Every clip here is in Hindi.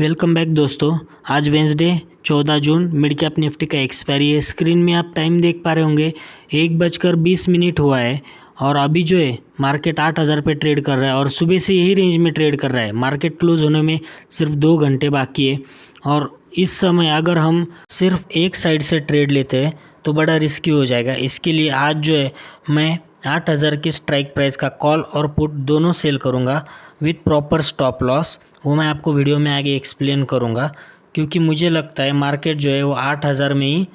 वेलकम बैक दोस्तों। आज वेंसडे 14 जून मिड कैप निफ्टी का एक्सपायरी है। स्क्रीन में आप टाइम देख पा रहे होंगे 1:20 हुआ है और अभी जो है मार्केट 8,000 पे ट्रेड कर रहा है और सुबह से यही रेंज में ट्रेड कर रहा है। मार्केट क्लोज होने में सिर्फ 2 घंटे बाकी है और इस समय अगर हम सिर्फ एक साइड से ट्रेड लेते हैं तो बड़ा रिस्की हो जाएगा। इसके लिए आज जो है मैं 8,000 की स्ट्राइक प्राइस का कॉल और पुट दोनों सेल करूँगा विथ प्रॉपर स्टॉप लॉस। वो मैं आपको वीडियो में आगे एक्सप्लेन करूँगा क्योंकि मुझे लगता है मार्केट जो है वो 8,000 में ही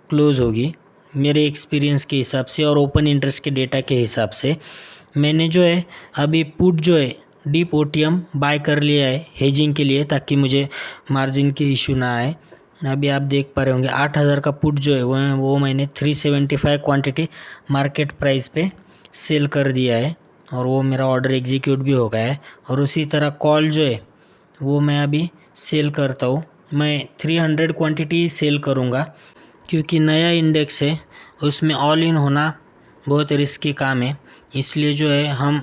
क्लोज़ होगी मेरे एक्सपीरियंस के हिसाब से और ओपन इंटरेस्ट के डेटा के हिसाब से। मैंने जो है अभी पुट जो है डीप ओटीएम बाय कर लिया है हेजिंग के लिए ताकि मुझे मार्जिन की इशू ना आए। अभी आप देख पा रहे होंगे 8,000 का पुट जो है वो मैंने 375 क्वांटिटी मार्केट प्राइस पे सेल कर दिया है और वो मेरा ऑर्डर एग्जीक्यूट भी हो गया है। और उसी तरह कॉल जो है वो मैं अभी सेल करता हूँ। मैं 300 क्वांटिटी सेल करूँगा क्योंकि नया इंडेक्स है उसमें ऑल इन होना बहुत रिस्की काम है। इसलिए जो है हम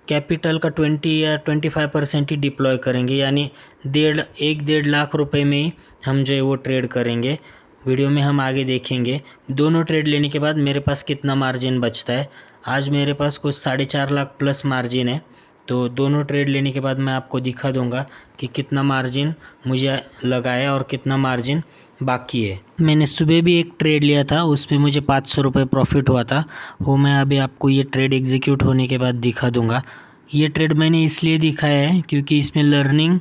कैपिटल का 20 या 25% ही डिप्लॉय करेंगे, यानी 1.5 लाख रुपए में ही हम जो है वो ट्रेड करेंगे। वीडियो में हम आगे देखेंगे दोनों ट्रेड लेने के बाद मेरे पास कितना मार्जिन बचता है। आज मेरे पास कुछ 4.5 लाख प्लस मार्जिन है, तो दोनों ट्रेड लेने के बाद मैं आपको दिखा दूंगा कि कितना मार्जिन मुझे लगा है और कितना मार्जिन बाकी है। मैंने सुबह भी एक ट्रेड लिया था, उसमें मुझे 500 रुपये प्रॉफिट हुआ था। वो मैं अभी आपको ये ट्रेड एग्जीक्यूट होने के बाद दिखा दूंगा। ये ट्रेड मैंने इसलिए दिखाया है क्योंकि इसमें लर्निंग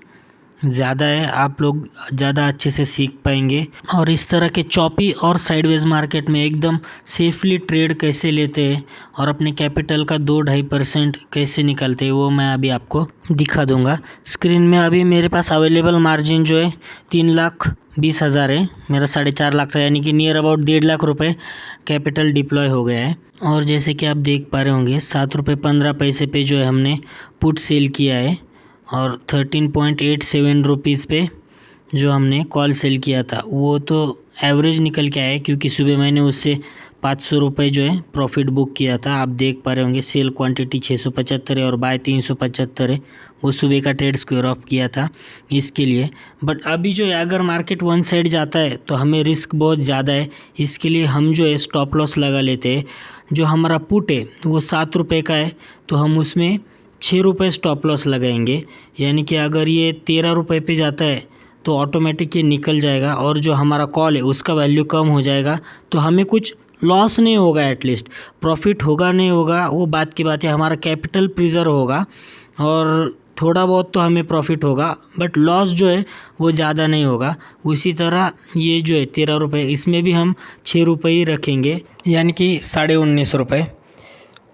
ज़्यादा है, आप लोग ज़्यादा अच्छे से सीख पाएंगे और इस तरह के चॉपी और साइडवेज मार्केट में एकदम सेफली ट्रेड कैसे लेते हैं और अपने कैपिटल का 2-2.5% कैसे निकालते हैं वो मैं अभी आपको दिखा दूंगा। स्क्रीन में अभी मेरे पास अवेलेबल मार्जिन जो है 3,20,000 है। मेरा 4.5 लाख था, यानी कि नियर अबाउट 1.5 लाख रुपये कैपिटल डिप्लॉय हो गया है। और जैसे कि आप देख पा रहे होंगे 7 रुपये 15 पैसे पे जो है हमने पुट सेल किया है और 13.87 रुपीज़ पे जो हमने कॉल सेल किया था वो तो एवरेज निकल के आया क्योंकि सुबह मैंने उससे 500 रुपये जो है प्रॉफिट बुक किया था। आप देख पा रहे होंगे सेल क्वांटिटी 675 है और बाय 375 है। वो सुबह का ट्रेड स्क्वायर ऑफ किया था इसके लिए। बट अभी जो है अगर मार्केट वन साइड जाता है तो हमें रिस्क बहुत ज़्यादा है। इसके लिए हम जो है स्टॉप लॉस लगा लेते हैं। जो हमारा पुट है वो 7 रुपये का है तो हम उसमें 6 रुपये स्टॉप लॉस लगाएंगे, यानी कि अगर ये 13 रुपये पे जाता है तो ऑटोमेटिक ये निकल जाएगा और जो हमारा कॉल है उसका वैल्यू कम हो जाएगा तो हमें कुछ लॉस नहीं होगा, एटलीस्ट प्रॉफिट होगा नहीं होगा वो बात की बात है। हमारा कैपिटल प्रिजर्व होगा और थोड़ा बहुत तो हमें प्रॉफिट होगा बट लॉस जो है वो ज़्यादा नहीं होगा। उसी तरह ये जो है 13 रुपये इसमें भी हम 6 रुपये ही रखेंगे, यानी कि 19.5 रुपये।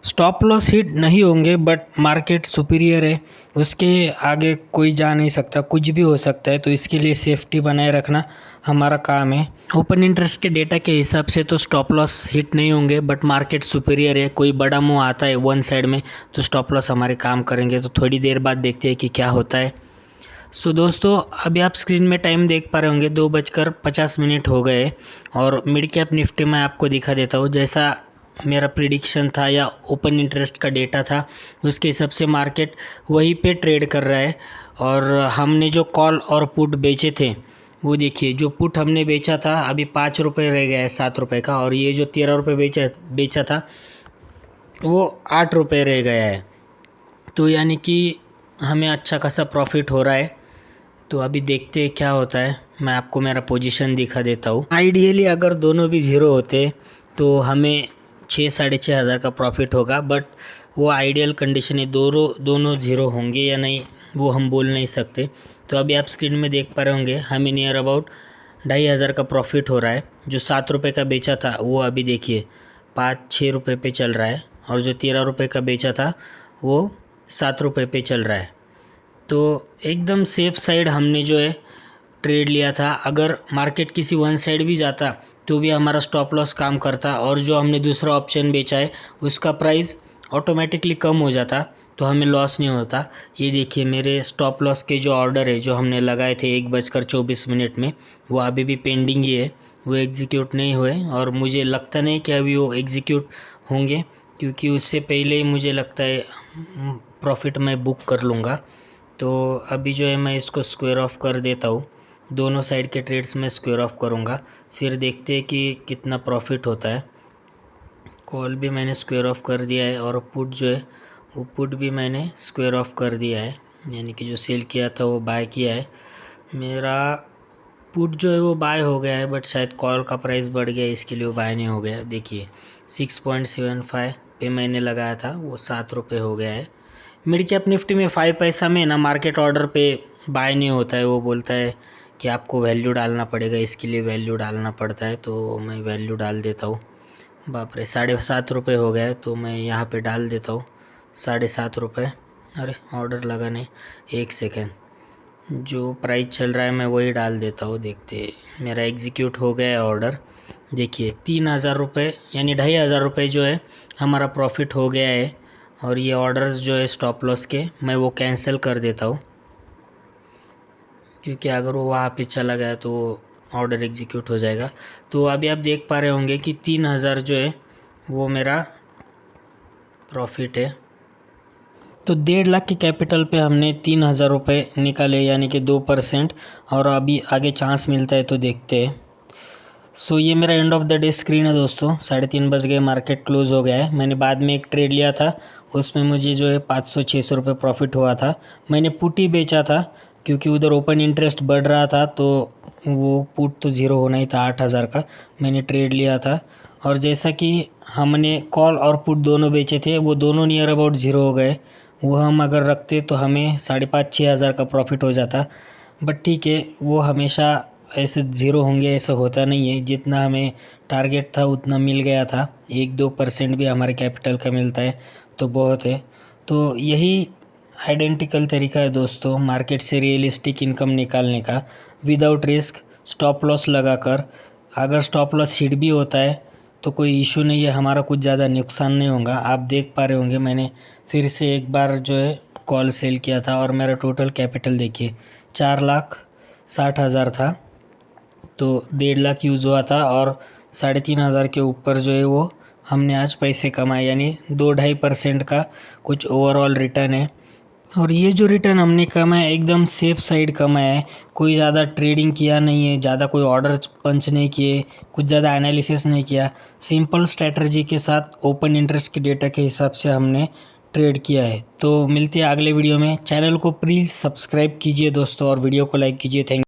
स्टॉप लॉस हिट नहीं होंगे बट मार्केट सुपीरियर है, उसके आगे कोई जा नहीं सकता, कुछ भी हो सकता है। तो इसके लिए सेफ्टी बनाए रखना हमारा काम है। ओपन इंटरेस्ट के डेटा के हिसाब से तो स्टॉप लॉस हिट नहीं होंगे बट मार्केट सुपीरियर है। कोई बड़ा मूव आता है वन साइड में तो स्टॉप लॉस हमारे काम करेंगे। तो थोड़ी देर बाद देखते हैं कि क्या होता है। सो दोस्तों अभी आप स्क्रीन में टाइम देख पा रहे होंगे 2:50 हो गए और मिड कैप निफ्टी में आपको दिखा देता हूँ। जैसा मेरा प्रिडिक्शन था या ओपन इंटरेस्ट का डेटा था उसके हिसाब से मार्केट वहीं पे ट्रेड कर रहा है। और हमने जो कॉल और पुट बेचे थे वो देखिए, जो पुट हमने बेचा था अभी 5 रुपये रह गया है 7 रुपये का, और ये जो 13 रुपये बेचा था वो 8 रुपये रह गया है। तो यानी कि हमें अच्छा खासा प्रॉफिट हो रहा है। तो अभी देखते हैं क्या होता है। मैं आपको मेरा पोजीशन दिखा देता हूँ। आइडियली अगर दोनों भी ज़ीरो होते तो हमें 6-6.5 हज़ार का प्रॉफिट होगा, बट वो आइडियल कंडीशन है। दोनों ज़ीरो होंगे या नहीं वो हम बोल नहीं सकते। तो अभी आप स्क्रीन में देख पा रहे होंगे हमें नियर अबाउट 2,500 का प्रॉफिट हो रहा है। जो 7 रुपये का बेचा था वो अभी देखिए 5-6 रुपये पे चल रहा है और जो 13 रुपये का बेचा था वो 7 रुपये पे चल रहा है। तो एकदम सेफ साइड हमने जो है ट्रेड लिया था। अगर मार्केट किसी वन साइड भी जाता तो भी हमारा स्टॉप लॉस काम करता और जो हमने दूसरा ऑप्शन बेचा है उसका प्राइस ऑटोमेटिकली कम हो जाता तो हमें लॉस नहीं होता। ये देखिए मेरे स्टॉप लॉस के जो ऑर्डर है जो हमने लगाए थे 1:24 में वो अभी भी पेंडिंग ही है, वो एग्जीक्यूट नहीं हुए और मुझे लगता नहीं कि अभी वो एग्जीक्यूट होंगे क्योंकि उससे पहले ही मुझे लगता है प्रॉफिट मैं बुक कर लूँगा। तो अभी जो है मैं इसको स्क्वायर ऑफ कर देता हूँ। दोनों साइड के ट्रेड्स में स्क्वायर ऑफ करूँगा, फिर देखते हैं कि कितना प्रॉफिट होता है। कॉल भी मैंने स्क्वायर ऑफ कर दिया है और पुट जो है वो पुट भी मैंने स्क्वायर ऑफ कर दिया है, यानी कि जो सेल किया था वो बाय किया है। मेरा पुट जो है वो बाय हो गया है, बट शायद कॉल का प्राइस बढ़ गया इसके लिए वो बाय नहीं हो गया। देखिए 6.75 पे मैंने लगाया था, वो 7 रुपये हो गया है। मिड कैप निफ्टी में 5 पैसा में ना मार्केट ऑर्डर पे बाय नहीं होता है, वो बोलता है कि आपको वैल्यू डालना पड़ेगा, इसके लिए वैल्यू डालना पड़ता है। तो मैं वैल्यू डाल देता हूँ। बाप रे 7.5 रुपये हो गया है, तो मैं यहाँ पे डाल देता हूँ 7.5 रुपये। अरे ऑर्डर लगा नहीं, एक सेकेंड, जो प्राइस चल रहा है मैं वही डाल देता हूँ। देखते मेरा एग्जीक्यूट हो गया है ऑर्डर। देखिए 3,000 रुपये यानी 2,500 रुपये जो है हमारा प्रॉफिट हो गया है। और ये ऑर्डर्स जो है स्टॉप लॉस के मैं वो कैंसिल कर देता हूँ, क्योंकि अगर वो वहाँ पे चला गया तो ऑर्डर एग्जीक्यूट हो जाएगा। तो अभी आप देख पा रहे होंगे कि 3,000 जो है वो मेरा प्रॉफिट है। तो 1.5 लाख के कैपिटल पे हमने 3,000 रुपये निकाले, यानी कि 2%। और अभी आगे चांस मिलता है तो देखते हैं। सो ये मेरा end of the day screen है दोस्तों। 3:30 बज गए, मार्केट क्लोज हो गया है। मैंने बाद में एक ट्रेड लिया था, उसमें मुझे जो है 500-600 रुपये प्रॉफिट हुआ था। मैंने पुट ही बेचा था क्योंकि उधर ओपन इंटरेस्ट बढ़ रहा था, तो वो पुट तो ज़ीरो होना ही था। 8,000 का मैंने ट्रेड लिया था। और जैसा कि हमने कॉल और पुट दोनों बेचे थे, वो दोनों नियर अबाउट ज़ीरो हो गए। वो हम अगर रखते तो हमें 5,500-6 हज़ार का प्रॉफिट हो जाता। बट ठीक है, वो हमेशा ऐसे ज़ीरो होंगे ऐसा होता नहीं है। जितना हमें टारगेट था उतना मिल गया था। 1-2% भी हमारे कैपिटल का मिलता है तो बहुत है। तो यही आइडेंटिकल तरीका है दोस्तों मार्केट से रियलिस्टिक इनकम निकालने का, विदाउट रिस्क, स्टॉप लॉस लगाकर। अगर स्टॉप लॉस हिट भी होता है तो कोई इशू नहीं है, हमारा कुछ ज़्यादा नुकसान नहीं होगा। आप देख पा रहे होंगे मैंने फिर से एक बार जो है कॉल सेल किया था और मेरा टोटल कैपिटल देखिए 4,60,000 था। तो 1.5 लाख यूज़ हुआ था और 3,500 के ऊपर जो है वो हमने आज पैसे कमाए, यानी 2-2.5% का कुछ ओवरऑल रिटर्न है। और ये जो रिटर्न हमने कमाया एकदम सेफ साइड कमाया है। कोई ज़्यादा ट्रेडिंग किया नहीं है, ज़्यादा कोई ऑर्डर पंच नहीं किए, कुछ ज़्यादा एनालिसिस नहीं किया। सिंपल स्ट्रैटेजी के साथ ओपन इंटरेस्ट के डेटा के हिसाब से हमने ट्रेड किया है। तो मिलते हैं अगले वीडियो में। चैनल को प्लीज़ सब्सक्राइब कीजिए दोस्तों और वीडियो को लाइक कीजिए। थैंक